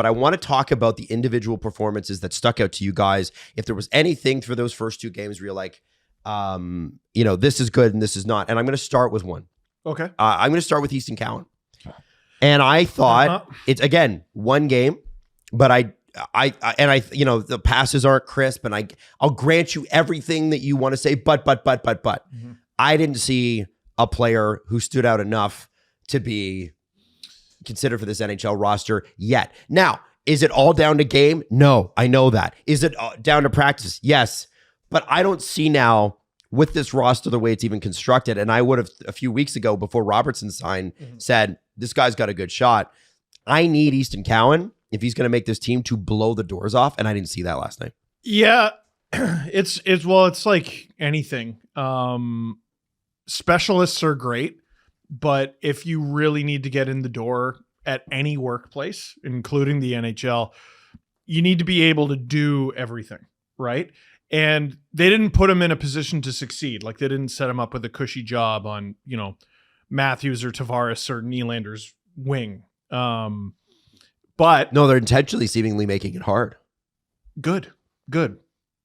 but I want to talk about the individual performances that stuck out to you guys. If there was anything for those first 2 games where you're like, this is good and this is not. And I'm going to start with one. Okay. I'm going to start with Easton Cowan. And I thought it's, again, 1 game, but the passes aren't crisp, and I'll grant you everything that you want to say, but Mm-hmm. I didn't see a player who stood out enough to be considered for this NHL roster yet. Now, is it all down to game? No, I know that. Is it down to practice? Yes. But I don't see now with this roster the way it's even constructed, and I would have a few weeks ago before Robertson signed said, this guy's got a good shot. I need Easton Cowan if he's going to make this team to blow the doors off, and I didn't see that last night. Yeah, it's like anything. Specialists are great, but if you really need to get in the door at any workplace, including the NHL, you need to be able to do everything, right? And they didn't put him in a position to succeed. Like, they didn't set him up with a cushy job on, Matthews or Tavares or Nylander's wing. But no, they're intentionally seemingly making it hard. Good.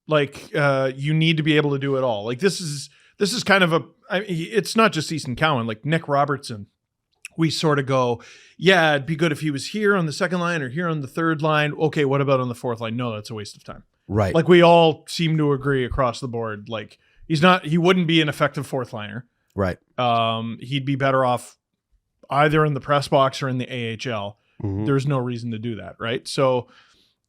Like, you need to be able to do it all. Like, this is kind of it's not just Easton Cowan, like Nick Robertson. We sort of go, yeah, it'd be good if he was here on the second line or here on the third line. Okay, what about on the fourth line? No, that's a waste of time. Right. Like, we all seem to agree across the board. Like, he wouldn't be an effective fourth liner. Right. He'd be better off either in the press box or in the AHL. Mm-hmm. There's no reason to do that, right? So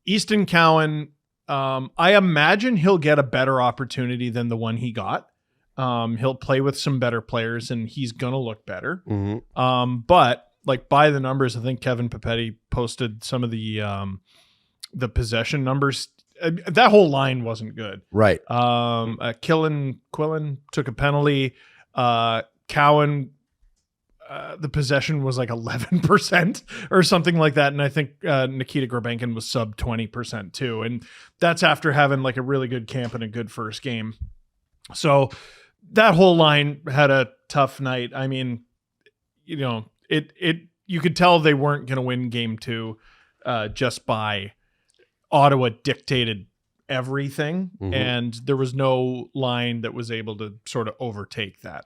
Easton Cowan, I imagine he'll get a better opportunity than the one he got. He'll play with some better players, and he's gonna look better. Mm-hmm. But like, by the numbers, I think Kevin Papetti posted some of the possession numbers. That whole line wasn't good. Right. Quillen took a penalty. Cowan, the possession was like 11% or something like that. And I think Nikita Grabenkin was sub 20% too. And that's after having like a really good camp and a good first game. So that whole line had a tough night. I mean, you could tell they weren't going to win game 2 just by Ottawa dictated everything. Mm-hmm. And there was no line that was able to sort of overtake that.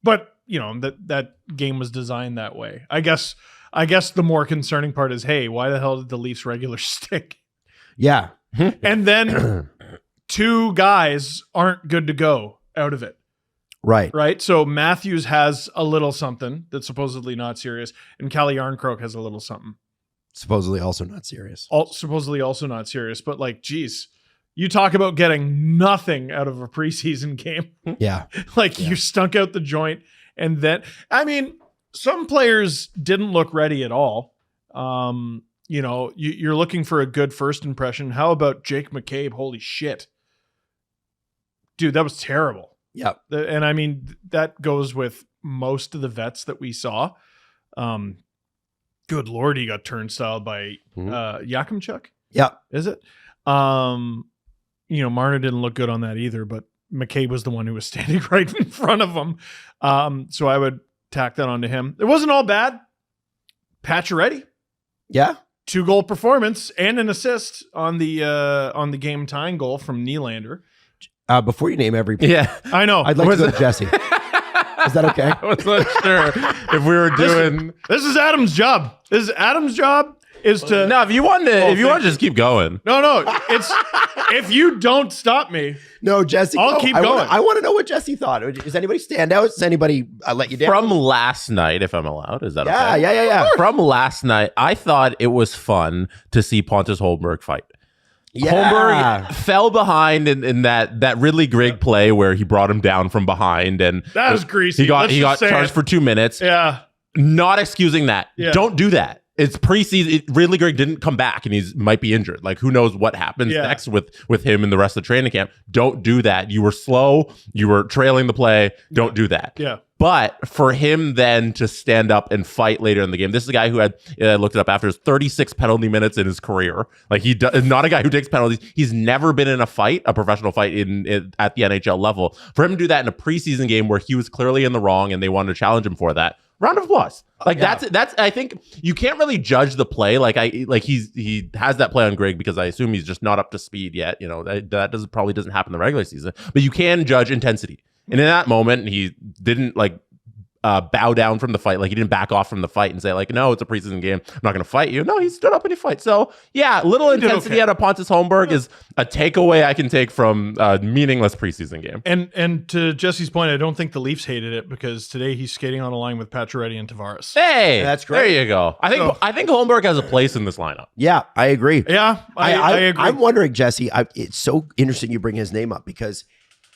But, that game was designed that way. I guess the more concerning part is, hey, why the hell did the Leafs regular stick? Yeah. And then 2 guys aren't good to go out of it. Right. Right. So Matthews has a little something that's supposedly not serious, and Calle Yarncroke has a little something. Supposedly also not serious. Supposedly also not serious. But like, geez, you talk about getting nothing out of a preseason game. Yeah. You stunk out the joint. And then, I mean, some players didn't look ready at all. You're looking for a good first impression. How about Jake McCabe? Holy shit. Dude, that was terrible. Yeah. And I mean, that goes with most of the vets that we saw. Good Lord, he got turnstile by Yakimchuk. Yeah. Is it? Marner didn't look good on that either, but McCabe was the one who was standing right in front of him. So I would tack that onto him. It wasn't all bad. Pacioretty. Yeah. 2-goal performance and an assist on the game tying goal from Nylander. Before you name every I know. I'd like to go to Jesse. Is that okay? I was not sure if we were doing. This is Adam's job. Adam's job is to. No, if you want to just keep going. No. It's if you don't stop me. No, Jesse. I'll keep going. I want to know what Jesse thought. Does anybody stand out? Does anybody let you down? From last night, if I'm allowed, is that okay? Yeah. From last night, I thought it was fun to see Pontus Holmberg fight. Yeah. Holmberg fell behind in that Ridley Grigg play where he brought him down from behind, and that was greasy. He got charged for 2 minutes. Yeah, not excusing that. Yeah. Don't do that. It's preseason. Ridley Grigg didn't come back, and he might be injured. Like, who knows what happens next with him and the rest of the training camp. Don't do that. You were slow. You were trailing the play. Don't do that. Yeah. But for him then to stand up and fight later in the game, this is a guy who had, I looked it up after, his 36 penalty minutes in his career. Like, not a guy who takes penalties. He's never been in a fight, a professional fight at the NHL level. For him to do that in a preseason game where he was clearly in the wrong and they wanted to challenge him for that, Round of applause. Like that's I think you can't really judge the play. He has that play on Greg because I assume he's just not up to speed yet. You know, that probably doesn't happen in the regular season. But you can judge intensity. And in that moment, he didn't bow down from the fight. Like, he didn't back off from the fight and say, like, no, it's a preseason game, I'm not going to fight you. No, he stood up and he fight. So, yeah, little intensity out of Pontus Holmberg is a takeaway I can take from a meaningless preseason game. And to Jesse's point, I don't think the Leafs hated it because today he's skating on a line with Pacioretty and Tavares. Hey, that's great. There you go. I think Holmberg has a place in this lineup. Yeah, I agree. Yeah, I agree. I'm wondering, Jesse, it's so interesting you bring his name up because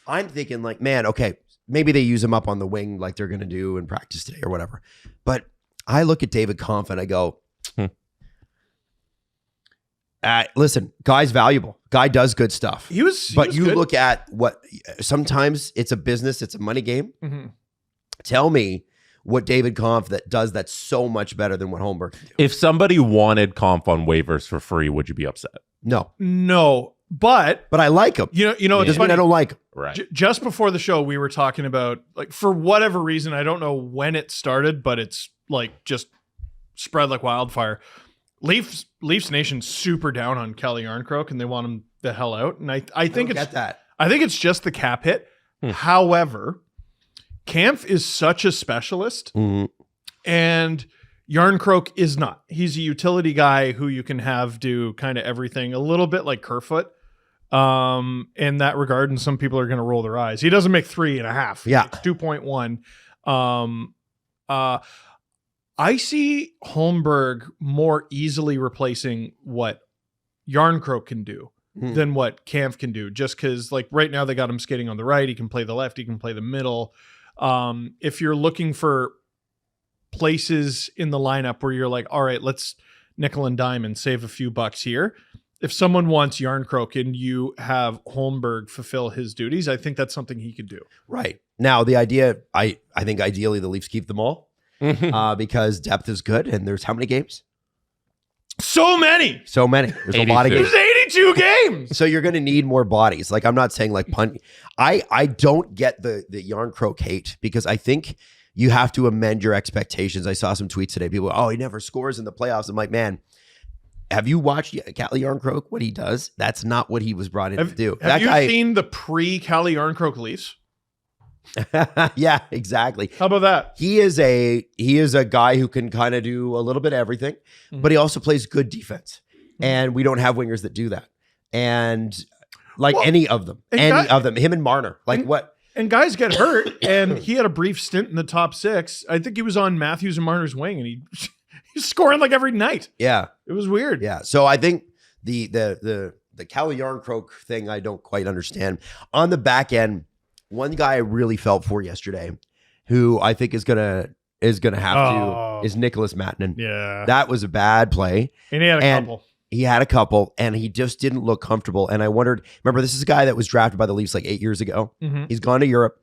I'm thinking, like, man, okay, maybe they use him up on the wing like they're going to do in practice today or whatever. But I look at David Kampf and I go, listen, guy's valuable. Guy does good stuff. He was good. Look at what, sometimes it's a business, it's a money game. Mm-hmm. Tell me what David Kampf that's so much better than what Holmberg can do. If somebody wanted Kampf on waivers for free, would you be upset? No. But I like him. You know, it doesn't mean I don't like him. Right. Just before the show, we were talking about, like, for whatever reason, I don't know when it started, but it's like just spread like wildfire. Leafs Nation super down on Calle Yarncroke, and they want him the hell out. And I think it's that. I think it's just the cap hit. However, Kampf is such a specialist, and Yarncroke is not. He's a utility guy who you can have do kind of everything, a little bit like Kerfoot. In that regard, and some people are going to roll their eyes. He doesn't make 3.5. Yeah, 2.1. I see Holmberg more easily replacing what Yarncroke can do than what Kampf can do. Just because, like, right now they got him skating on the right. He can play the left. He can play the middle. If you're looking for places in the lineup where you're like, all right, let's nickel and dime and save a few bucks here. If someone wants Yarncroke and you have Holmberg fulfill his duties, I think that's something he could do. Right. Now, the idea, I think ideally the Leafs keep them all because depth is good. And there's how many games? So many. There's a lot of games. There's 82 games. So you're going to need more bodies. Like, I'm not saying like punt. I don't get the Yarncroke hate because I think you have to amend your expectations. I saw some tweets today. People, he never scores in the playoffs. I'm like, man, have you watched Calle Yarncroke, what he does? That's not what he was brought in to do. Have you seen the pre-Calle Yarncroke Leafs? Yeah, exactly. How about that? He is a guy who can kind of do a little bit of everything, but he also plays good defense. And we don't have wingers that do that. And any of them, him and Marner, what? And guys get hurt, and he had a brief stint in the top 6. I think he was on Matthews and Marner's wing, and he's scoring like every night. Yeah. It was weird. Yeah. So I think the Calle Yarncroke thing, I don't quite understand. On the back end, one guy I really felt for yesterday, who I think is gonna have to, is Nicholas Mattinen. Yeah. That was a bad play. And he had a couple. He had a couple, and he just didn't look comfortable. And I wondered, remember, this is a guy that was drafted by the Leafs like 8 years ago. Mm-hmm. He's gone to Europe,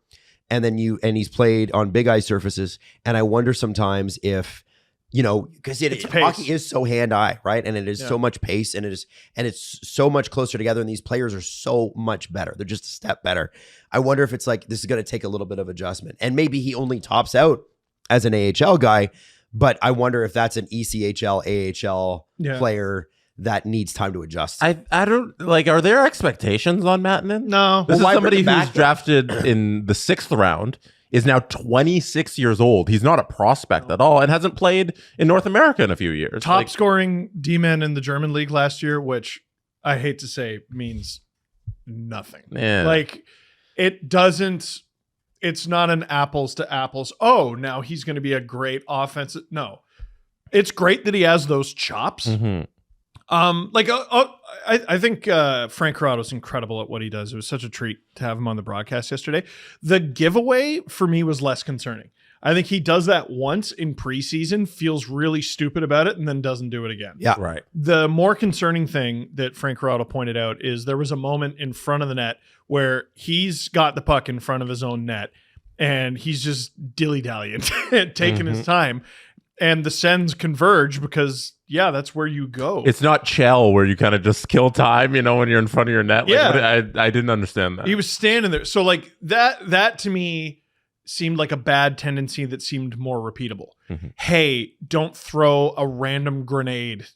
and he's played on big ice surfaces. And I wonder sometimes if, because hockey is so hand-eye, right? And it is so much pace, and it's so much closer together, and these players are so much better. They're just a step better. I wonder if it's like this is going to take a little bit of adjustment. And maybe he only tops out as an AHL guy, but I wonder if that's an ECHL, AHL player that needs time to adjust. I don't are there expectations on Mattinen? No. This is somebody who's drafted in the 6th round, is now 26 years old. He's not a prospect at all and hasn't played in North America in a few years. Top scoring D-man in the German league last year, which I hate to say means nothing. Yeah. It's not an apples to apples. Oh, now he's going to be a great offensive. No, it's great that he has those chops. Mm-hmm. I think Frank Corrado's incredible at what he does. It was such a treat to have him on the broadcast yesterday. The giveaway for me was less concerning. I think he does that once in preseason, feels really stupid about it, and then doesn't do it again. Yeah, right. The more concerning thing that Frank Corrado pointed out is there was a moment in front of the net where he's got the puck in front of his own net, and he's just dilly-dallying, taking his time. And the Sens converge because, that's where you go. It's not Chell where you kind of just kill time, when you're in front of your net. I didn't understand that. He was standing there. So, that to me seemed like a bad tendency that seemed more repeatable. Mm-hmm. Hey, don't throw a random grenade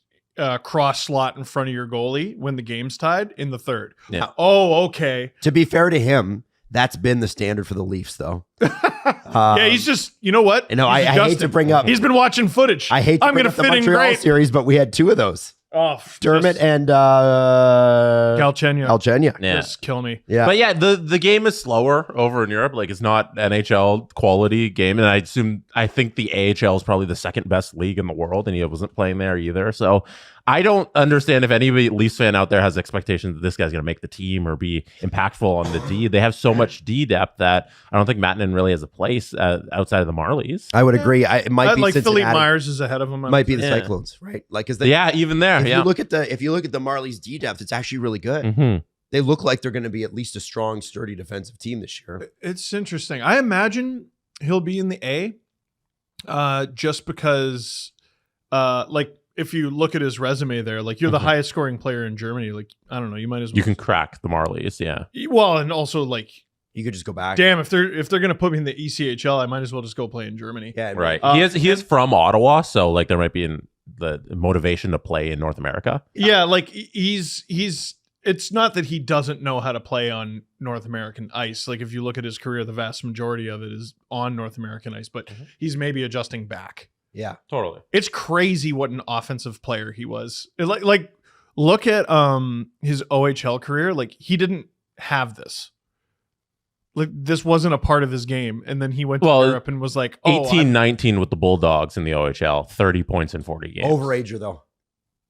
cross slot in front of your goalie when the game's tied in the third. Yeah. Oh, okay. To be fair to him, that's been the standard for the Leafs, though. Yeah, he's just, you know what? You know, I hate to bring up. He's been watching footage. I hate to I'm bring going up to the fit in Montreal great. series, but we had 2 of those. Oh, Dermott and Galchenyuk. Galchenyuk. Yeah. Just kill me. Yeah. But yeah, the game is slower over in Europe. Like, it's not NHL quality game, and I think the AHL is probably the second best league in the world, and he wasn't playing there either. So I don't understand if any Leafs fan out there has expectations that this guy's going to make the team or be impactful on the D. They have so much D depth that I don't think Matanen really has a place outside of the Marlies. I would agree. It might be like Cincinnati. Philippe Myers is ahead of him. Might be the Yeah. Cyclones, right? Like, is Even there. if Yeah. you look at the Marlies D depth, it's actually really good. Mhm. They look like they're going to be at least a strong, sturdy defensive team this year. It's interesting. I imagine he'll be in the A just because, like, if you look at his resume there, like, you're the highest scoring player in Germany. Like, I don't know, you might as well. You can crack the Marlies. Yeah. Well, and also, like, You could just go back. damn, if they're going to put me in the ECHL, I might as well just go play in Germany. Yeah, Right. He is from Ottawa, so like there might be the motivation to play in North America. Yeah, like he's it's not that he doesn't know how to play on North American ice. Like, if you look at his career, the vast majority of it is on North American ice, but he's maybe adjusting back. Yeah. Totally. It's crazy what an offensive player he was. Like look at his OHL career. Like, he didn't have this. Like, this wasn't a part of his game, and then he went to Europe and was like, 18-19 with the Bulldogs in the OHL, 30 points in 40 games. Overager, though.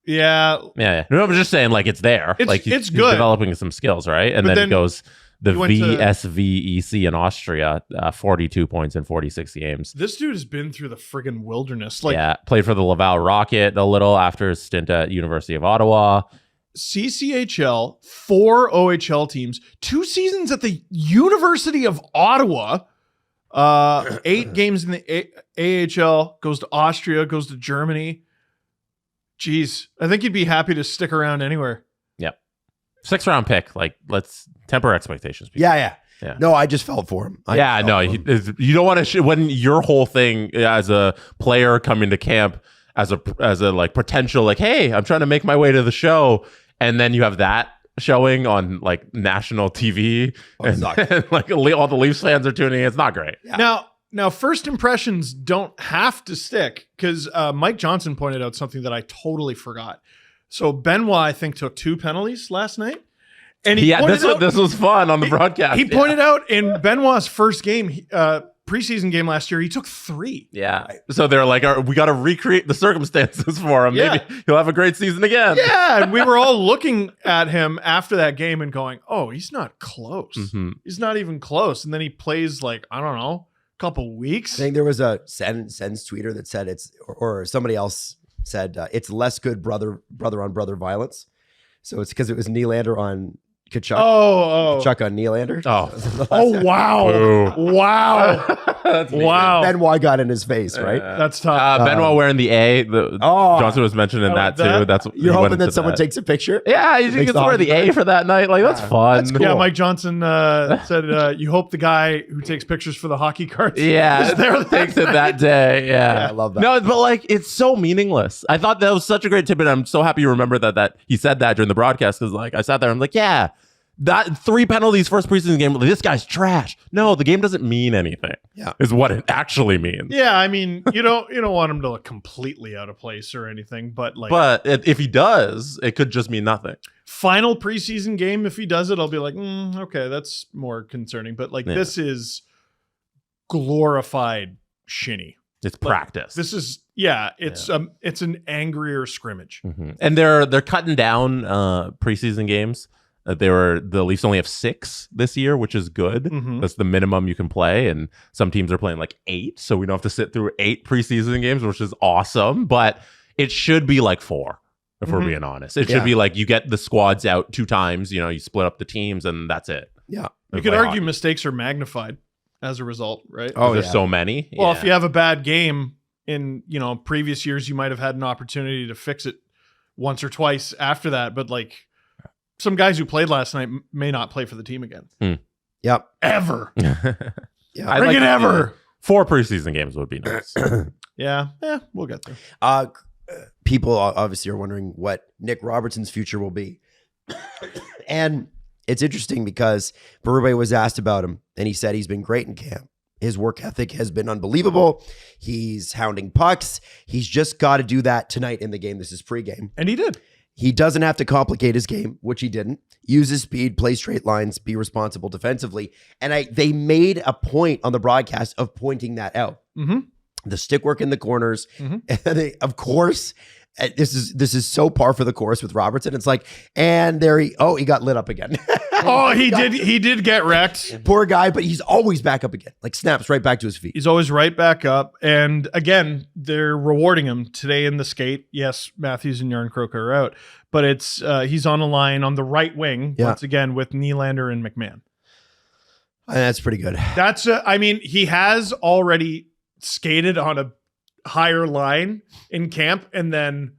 yeah. Yeah. No, I'm just saying, like, it's there. Like, It's he's good. developing some skills, right? And But then he goes the he went to- VSVEC in Austria, 42 points in 46 games. This dude has been through the friggin' wilderness. Like, Yeah, played for the Laval Rocket a little after his stint at University of Ottawa. CCHL, 4 OHL teams, 2 seasons at the University of Ottawa, 8 games in the AHL, goes to Austria, goes to Germany. Jeez, I think he'd be happy to stick around anywhere. Yep. 6th round pick. Like, let's temper expectations. people. Yeah. No, I just felt for him. You don't want to when your whole thing as a player coming to camp as a like potential, like, hey, I'm trying to make my way to the show, and then you have that showing on like national TV, and like all the Leafs fans are tuning in. It's not great. Yeah. Now, first impressions don't have to stick, because Mike Johnson pointed out something that I totally forgot. So Benoit, I think, took 2 penalties last night. And this was fun on the broadcast. He pointed out in Benoit's first game, preseason game last year, he took 3. Yeah. So they're like, we got to recreate the circumstances for him. Yeah. Maybe he'll have a great season again. Yeah. And we were all looking at him after that game and going, oh, he's not close. Mm-hmm. He's not even close. And then he plays, like, I don't know, a couple weeks. I think there was a Sens tweeter that said or somebody else said it's less good brother on brother violence. So it's because it was Nylander on Kachuk. Kachuk on Nylander. Oh, wow. Boo. Wow. Wow. Benoit got in his face, right? That's tough. Benoit wearing the A. Johnson was mentioning that too. That's You're hoping that someone takes a picture? Yeah, you can wear the A for that night. Like, that's fun. That's cool. Yeah, Mike Johnson said, you hope the guy who takes pictures for the hockey cards Yeah, is there takes it that day. Yeah. I love that. No, but like, it's so meaningless. I thought that was such a great tip, and I'm so happy you remember that he said that during the broadcast, because like I sat there, I'm like, yeah, that 3 penalties first preseason game. This guy's trash. No, the game doesn't mean anything. Yeah, is what it actually means. Yeah, I mean, you don't want him to look completely out of place or anything, but like, if he does, it could just mean nothing. Final preseason game, if he does it, I'll be like, okay, that's more concerning. But like, this is glorified shinny. It's practice. This is it's an angrier scrimmage. Mm-hmm. And they're cutting down preseason games. The Leafs only have 6 this year, which is good. Mm-hmm. That's the minimum you can play, and some teams are playing like 8, so we don't have to sit through 8 preseason games, which is awesome. But it should be like 4, if we're being honest. It should be like you get the squads out 2 times. You split up the teams, and that's it. Yeah, you could argue mistakes are magnified as a result, right? Oh, there's so many. Well, if you have a bad game in previous years, you might have had an opportunity to fix it once or twice after that, but like, some guys who played last night may not play for the team again. Yep. Ever. Yeah. I'd Bring it ever. 4 preseason games would be nice. Yeah, we'll get there. People obviously are wondering what Nick Robertson's future will be. And it's interesting because Berube was asked about him, and he said he's been great in camp. His work ethic has been unbelievable. He's hounding pucks. He's just got to do that tonight in the game. This is pregame. And he did. He doesn't have to complicate his game, which he didn't. Use his speed, play straight lines, be responsible defensively. And they made a point on the broadcast of pointing that out. Mm-hmm. The stick work in the corners. Mm-hmm. And of course, this is so par for the course with Robertson. It's like, and there he got lit up again. He did get wrecked. Poor guy, but he's always back up again. Like snaps right back to his feet. He's always right back up. And again, they're rewarding him today in the skate. Yes, Matthews and Yarncroke are out, but it's he's on a line on the right wing once again with Nylander and McMahon. And that's pretty good. That's I mean, he has already skated on a higher line in camp and then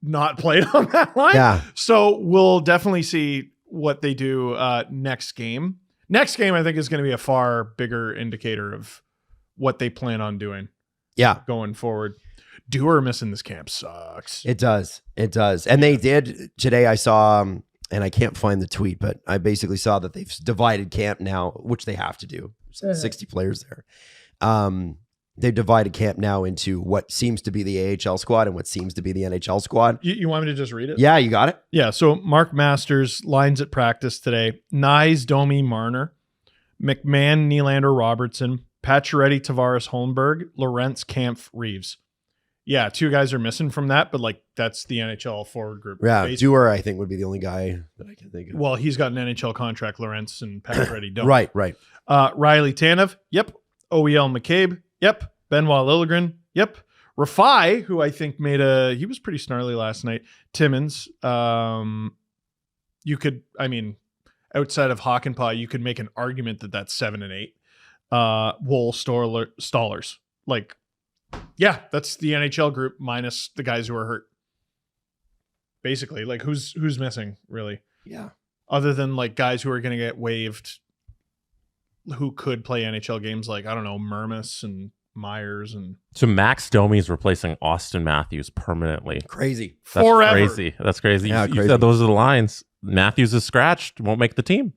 not played on that line. Yeah. So we'll definitely see what they do next game. Next game, I think, is going to be a far bigger indicator of what they plan on doing. Yeah. Going forward. Dewar missing this camp sucks. It does. And they did today. I saw, and I can't find the tweet, but I basically saw that they've divided camp now, which they have to do. 60 players there. They've divided camp now into what seems to be the AHL squad and what seems to be the NHL squad. You want me to just read it? Yeah, you got it? Yeah, so Mark Masters lines at practice today. Nyes, Domi, Marner, McMahon, Nylander, Robertson, Pacioretty, Tavares, Holmberg, Lorentz, Kampf, Reeves. Yeah, 2 guys are missing from that, but like that's the NHL forward group. Yeah, Dewar, I think, would be the only guy that I can think of. Well, he's got an NHL contract. Lorentz and Pacioretty don't. Right. Riley Tanev. Yep. OEL McCabe. Yep. Benoit Liljegren. Yep. Rafai, who I think he was pretty snarly last night. Timmins. You could, outside of Hakanpää, you could make an argument that that's 7 and 8. Wool, Stallers. Like, yeah, that's the NHL group minus the guys who are hurt. Basically, like who's missing really? Yeah. Other than like guys who are going to get waived, who could play NHL games, like I don't know, Murmis and Myers and. So Max Domi is replacing Austin Matthews permanently. Crazy. That's Forever. crazy. That's crazy. Yeah, You crazy. said those are the lines. Matthews is scratched, won't make the team.